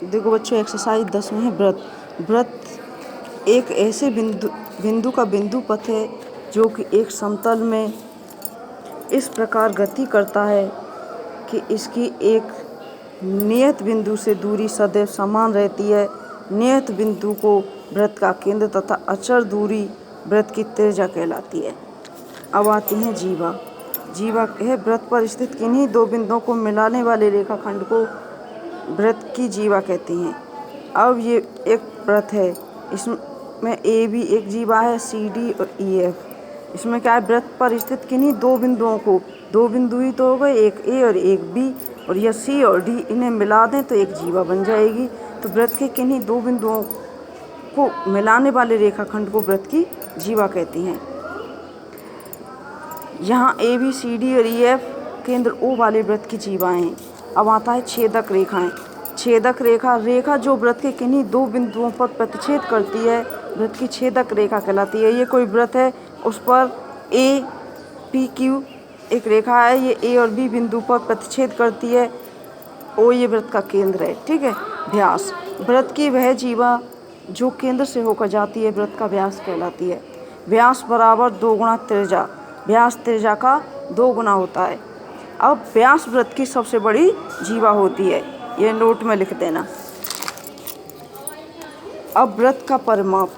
देखो बच्चों, एक्सरसाइज 10 में है व्रत। व्रत एक ऐसे बिंदु का बिंदु पथ है जो कि एक समतल में इस प्रकार गति करता है कि इसकी एक नियत बिंदु से दूरी सदैव समान रहती है। नियत बिंदु को वृत्त का केंद्र तथा अचर दूरी वृत्त की त्रिज्या कहलाती है। अब आती है जीवा। जीवा है वृत्त पर स्थित किन्हीं दो बिंदुओं को मिलाने वाले रेखाखंड को वृत्त की जीवा कहती हैं। अब ये एक वृत्त है, इसमें ए बी एक जीवा है, सी डी और ई एफ। इसमें क्या है, वृत्त पर स्थित किन्हीं दो बिंदुओं को, दो बिंदु ही तो हो गए, एक ए और एक बी, और यह सी और डी, इन्हें मिला दें तो एक जीवा बन जाएगी। तो वृत्त के किन्हीं दो बिंदुओं को मिलाने वाले रेखाखंड को वृत्त की जीवा कहती हैं। यहाँ ए बी सी डी और ई एफ केंद्र ओ वाले वृत्त की जीवाएँ हैं। अब आता है छेदक रेखाएं। छेदक रेखा जो वृत्त के किन्हीं दो बिंदुओं पर प्रतिच्छेद करती है वृत्त की छेदक रेखा कहलाती है। ये कोई वृत्त है, उस पर ए पी क्यू एक रेखा है, ये ए और बी बिंदु पर प्रतिच्छेद करती है। ओ ये वृत्त का केंद्र है, ठीक है। व्यास, वृत्त की वह जीवा जो केंद्र से होकर जाती है वृत्त का व्यास कहलाती है। व्यास बराबर 2 गुणा त्रिज्या, व्यास त्रिज्या का 2 गुना होता है। अब व्यास वृत्त की सबसे बड़ी जीवा होती है, ये नोट में लिख देना। अब वृत्त का परिमाप,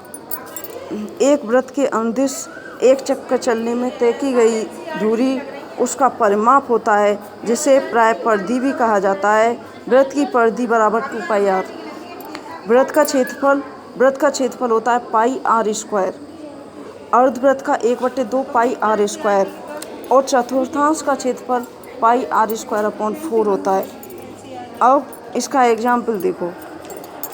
एक वृत्त के अनुदिश एक चक्कर चलने में तय की गई दूरी उसका परिमाप होता है, जिसे प्राय परिधि भी कहा जाता है। वृत्त की परिधि बराबर 2 पाई आर। वृत्त का क्षेत्रफल होता है पाई आर स्क्वायर। अर्धवृत्त का 1/2 पाई आर स्क्वायर और चतुर्थांश का क्षेत्रफल पाई आर स्क्वायर अपॉन 4 होता है। अब इसका एग्जाम्पल देखो।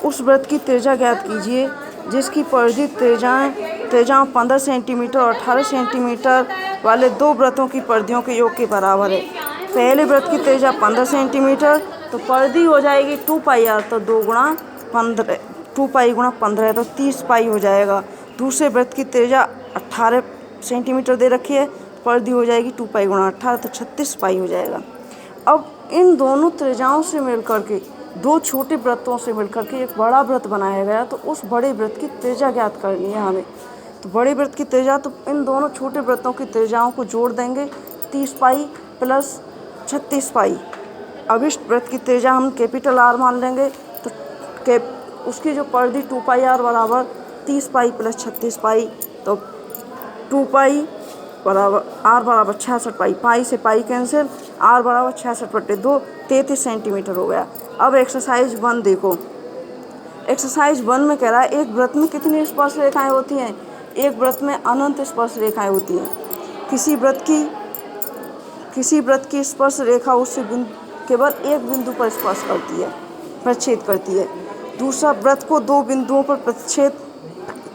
उस वृत्त की त्रिज्या ज्ञात कीजिए जिसकी परिधि त्रिज्याओं 15 सेंटीमीटर और 18 सेंटीमीटर वाले दो वृत्तों की परिधियों के योग के बराबर है। पहले वृत्त की त्रिज्या 15 सेंटीमीटर तो परिधि हो जाएगी 2 पाई आर, तो 2 पाई गुणा 15 तो 30 पाई हो जाएगा। दूसरे वृत्त की त्रिज्या 18 सेंटीमीटर दे रखी है, परिधि हो जाएगी 2 पाई गुणा 18 तो 36 पाई हो जाएगा। अब इन दोनों त्रिज्याओं से मिलकर के, दो छोटे वृत्तों से मिलकर के एक बड़ा वृत्त बनाया गया, तो उस बड़े वृत्त की त्रिज्या ज्ञात करनी है हमें। तो बड़े वृत्त की त्रिज्या, तो इन दोनों छोटे वृत्तों की त्रिज्याओं को जोड़ देंगे, 30 पाई प्लस 36 पाई। अब इस वृत्त की त्रिज्या हम कैपिटल आर मान लेंगे, तो उसकी जो परिधि 2 पाई आर बराबर 30 पाई प्लस 36 पाई, तो 2 पाई बराबर आर बराबर 66 पाई, पाई से पाई कैंसिल, आर बराबर 66/2 33 सेंटीमीटर हो गया। अब एक्सरसाइज 1 देखो। एक्सरसाइज 1 में कह रहा है एक वृत्त में कितनी स्पर्श रेखाएं होती हैं। एक वृत्त में अनंत स्पर्श रेखाएं होती हैं। किसी वृत्त की स्पर्श रेखा उससे केवल एक बिंदु पर स्पर्श करती है, प्रतिच्छेद करती है। दूसरा वृत्त को दो बिंदुओं पर प्रतिच्छेद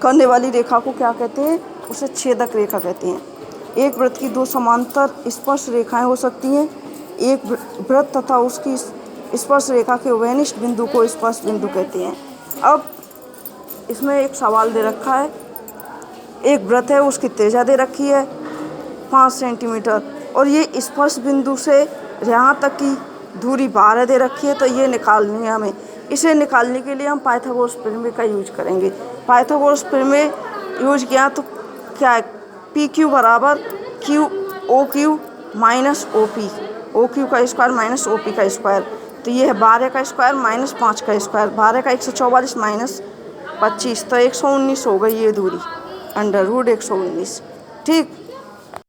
करने वाली रेखा को क्या कहते हैं, उसे छेदक रेखा कहते हैं। एक वृत्त की 2 समांतर स्पर्श रेखाएं हो सकती हैं। एक वृत्त तथा उसकी स्पर्श रेखा के उभयनिष्ठ बिंदु को स्पर्श बिंदु कहते हैं। अब इसमें एक सवाल दे रखा है, एक वृत्त है, उसकी त्रिज्या दे रखी है 5 सेंटीमीटर और ये स्पर्श बिंदु से यहाँ तक की दूरी 12 दे रखी है, तो ये निकालनी है हमें। इसे निकालने के लिए हम पाइथागोरस प्रमेय का यूज करेंगे। पाइथागोरस प्रमेय यूज किया तो क्या है, पी क्यू बराबर Q O Q minus O P, O Q का स्क्वायर माइनस ओ पी का स्क्वायर। तो ये है 12 का स्क्वायर माइनस 5 का स्क्वायर, 12 का 144 माइनस 25 तो 119 हो गई ये दूरी, अंडर रूट 119, ठीक।